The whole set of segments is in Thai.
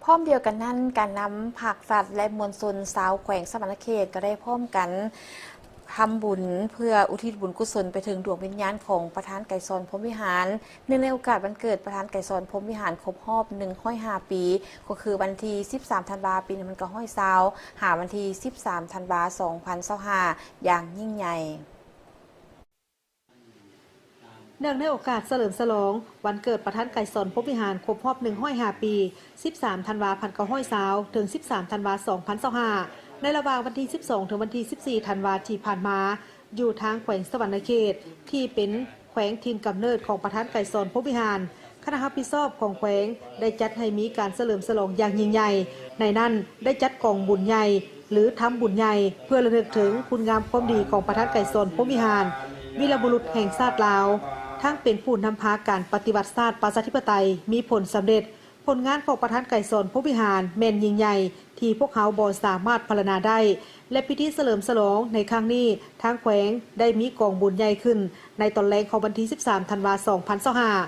พร้อมเดียวกันนั้นการนำผักสัตว์และมวลชนชาวแขวงสวรรณเขตก็ได้พร้อมกันทำบุญเพื่ออุทิศบุญกุศลไปถึงดวงวิญญาณของประธานไก่ซอนพรหมวิหารเนื่องในโอกาสวันเกิดประธานไก่ซอนพรหมวิหารครบรอบ105 ปีก็คือวันที่13 ธันวาคมปีนี้มันก็ห้อยเสาหาวันที่13 ธันวาคม 2025อย่างยิ่งใหญ่เนื่องในโอกาสเฉลิมฉลองวันเกิดประธานไก่ซอนพรหมวิหารครบรอบ105 ปี13 ธันวาคม 1920ถึง13 ธันวาคม 2025ในระหว่างวันที่12ถึงวันที่14 ธันวาคมที่ผ่านมาอยู่ทางแขวงสวรรณเขตที่เป็นแขวงถิ่นกำเนิดของประธานไก่ซอนพรหมวิหารคณะรับผิดชอบของแขวงได้จัดให้มีการเฉลิมฉลองอย่างยิ่งใหญ่ในนั้นได้จัดกองบุญใหญ่หรือทำบุญใหญ่เพื่อระลึกถึงคุณงามความดีของประธานไก่ซอนพรหมวิหารวีรบุรุษแห่งชาติลาวทั้งเป็นผู้นำพาการปฏิวัติศาสตร์ประชาธิปไตยมีผลสำเร็จผลงานของประธานไก่ซอนพรหมวิหารแม่นยิ่งใหญ่ที่พวกเขาบ่สามารถพรรณนาได้และพิธีเฉลิมฉลองในครั้งนี้ทางแขวงได้มีกองบุญใหญ่ขึ้นในตอนแรกของวันที่13 ธันวาคม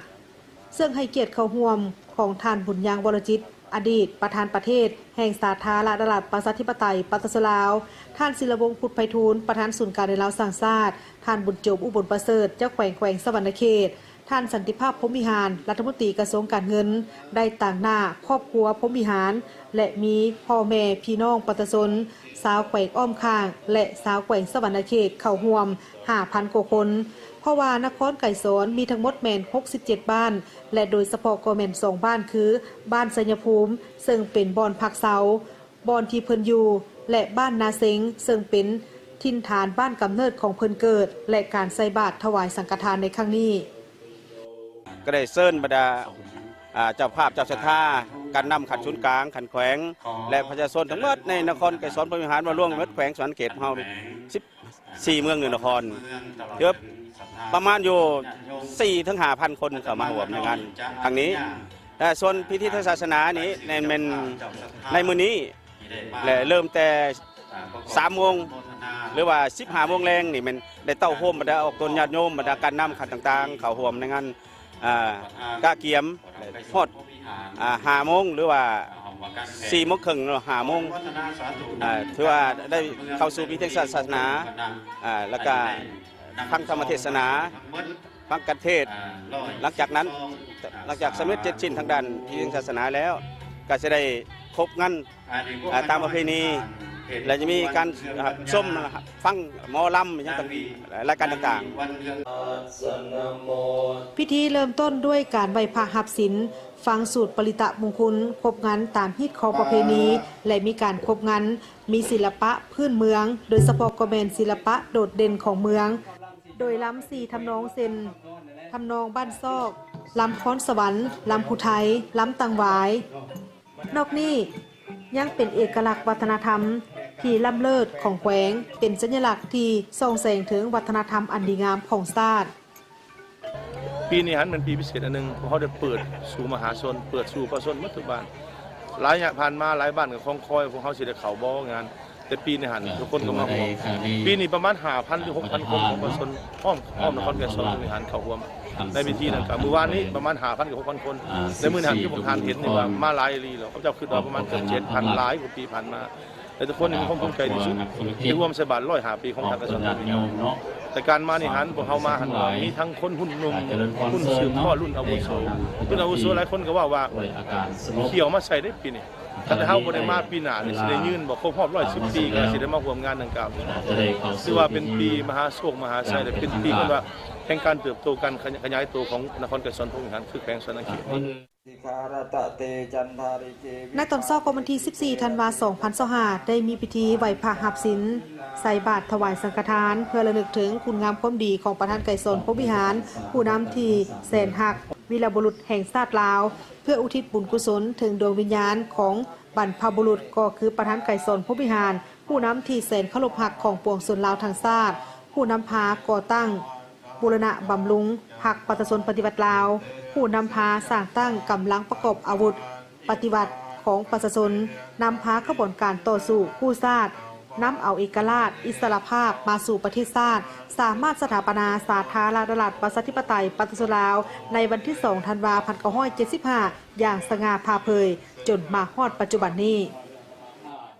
2025ซึ่งให้เกียรติเข้าร่วมของท่านบุญยังวรจิตอดีตประธานประเทศแห่งสาธารณรัฐประชาธิปไตยปตสลาวท่านศิลวงศ์พุทธไพฑูรย์ประธานศูนย์การในลาวสร้างชาติท่านบุญจบอุบลประเสริฐเจ้าแขวงสวรรณเขตท่านสันติภาพพรหมวิหารรัฐมนตรีกระทรวงการเงินได้ต่างหน้าครอบครัวพรหมวิหารและมีพ่อแม่พี่น้องประชาชนสาวแขวงอ้อมข้างและสาวแขวงสวรรณเขตเข้าร่วม 5,000 กว่าคนเพราะว่านครไก่สอนมีทั้งหมดแม่น67 บ้านและโดยเฉพาะก็แม่น2บ้านคือบ้านสัญภูมิซึ่งเป็นบ่อนพักเสาบ่อนที่เพิ่นอยู่และบ้านนาเซงซึ่งเป็นถิ่นฐานบ้านกำเนิดของเพิ่นเกิดและการใส่บาตรถวายสังฆทานในครั้งนี้ก็ได้เชิญบรรดาเจ้าภาพเจ้าศรัทธาการนำขันศูนย์กลางขันแขวงและประชาชนทั้งหมดในนครไก่สอนพรหมวิหารมาร่วมกับแขวงสวรรณเขตเฮา14 เมืองเหนือนครเยอะประมาณอยู่4 ถึง 5,000 คนเข้ามาร่วมในงานครั้งนี้ส่วนพิธีทางศาสนานี้ในมื้อนี้เริ่มแต่3 โมงหรือว่า15 โมงแรงนี่มันได้เต้าโฮมบรรดาออกตนญาติโยมบรรดาการนำขันต่างๆเข้าร่วมในงานกาเกียมฮอด5 โมงหรือว่า4 โมงครึ่งหรือ5 โมงถือว่าได้เข้าสู่พิธีศาสนาแล้วก็ฟังธรรมเทศนาฟังการเทศหลังจากสำเร็จ7 ชิ้นทางด้านพิธีศาสนาแล้วก็จะได้ครบงานตามประเพณีและจะมีการส้มฟังหมอลำอย่างต่างๆรายการต่างๆพิธีเริ่มต้นด้วยการไหว้พระหับศีลฟังสูตรปริตะมงคลครบงานตามฮิตของประเพณีและมีการครบงานมีศิลปะพื้นเมืองโดยเฉพาะก็แม่นศิลปะโดดเด่นของเมืองโดยล้ำ4 ทำนองเซนทำนองบ้านซอกล้ำค้อนสวรรค์ล้ำภูไทยล้ำตังหวายนอกนี้ยังเป็นเอกลักษณ์วัฒนธรรมที่ล้ำเลิศของแขวงเป็นสัญลักษณ์ที่ส่งแสงถึงวัฒนธรรมอันดีงามของชาติปีนี้หันเป็นปีพิเศษอันนึงเพราะเขาได้เปิดสู่มหาชนเปิดสู่ประชาชนมัทุกบ้านหลายอย่างผ่านมาหลายบ้านกับคลองคอยพวกเขาสิได้เข้าบ่งานแต่ปีนี้หันทุกคนก็มาร่วมปีนี้ประมาณ 5,000 หรือ 6,000 คนของประชาชนอ้อมนครไก่ซอนมีหันเข้าร่วมในพิธีนั้นครับเมื่อวานนี้ประมาณ 5,000 กับ 6,000 คนในมื้อนั้นที่ผมทานเห็นนี่ว่ามาหลายอีหลีแล้วเขาเจ้าคิดว่าประมาณเกือบ 7,000 หลายกว่าปีผ่านมาแต่ทุกคนนี่มีความภูมิใจที่สุดที่ร่วมใส่บาตร105 ปีของทางไก่ซอนแต่การมานี่หันพวกเขามาหันมีทั้งคนหุ่นนุ่มหุ่นสืบทอดรุ่นอาวุโสหลายคนก็ว่าเขี่ยวมาใส่ได้ปีนี้ถ้าเขาบ่ได้มาปีหน้านี่สิได้ยืนบอกครบรอบ110 ปีก็สิได้มาร่วมงานดังกล่าวถือว่าเป็นปีมหาโชคมหาชัยและเป็นปีที่ว่าแห่งการเติบโตการขยายตัวของนครไก่ซอนพรหมวิหารคือแขวงสวรรณเขตในตอนเช้าของวันที่14 ธันวาคม 2025ได้มีพิธีไหว้พระหับศีลใส่บาตรถวายสังฆทานเพื่อระลึกถึงคุณงามความดีของประธานไก่ซอนพรหมวิหารผู้นำที่แสนหักวีรบุรุษแห่งชาติลาวเพื่ออุทิศบุญกุศลถึงดวงวิญญาณของบรรพบุรุษก็คือประธานไก่ซอนพรหมวิหารผู้นำที่แสนเคารพรักของปวงชนลาวทั้งชาติผู้นำพาก่อตั้งบูรณะบำรุงพรรคประชาชนปฏิวัติลาวผู้นำพาสร้างตั้งกำลังประกอบอาวุธปฏิวัติของประชาชนนำพาขบวนการต่อสู้กู้ชาตินำเอาเอกราชอิสรภาพมาสู่ประเทศชาติสามารถสถาปนาสาธารณรัฐประชาธิปไตยปฏิรูปลาวในวันที่2 ธันวาคม 1975 อย่างสง่าผ่าเผย จนมาฮอดปัจจุบันนี้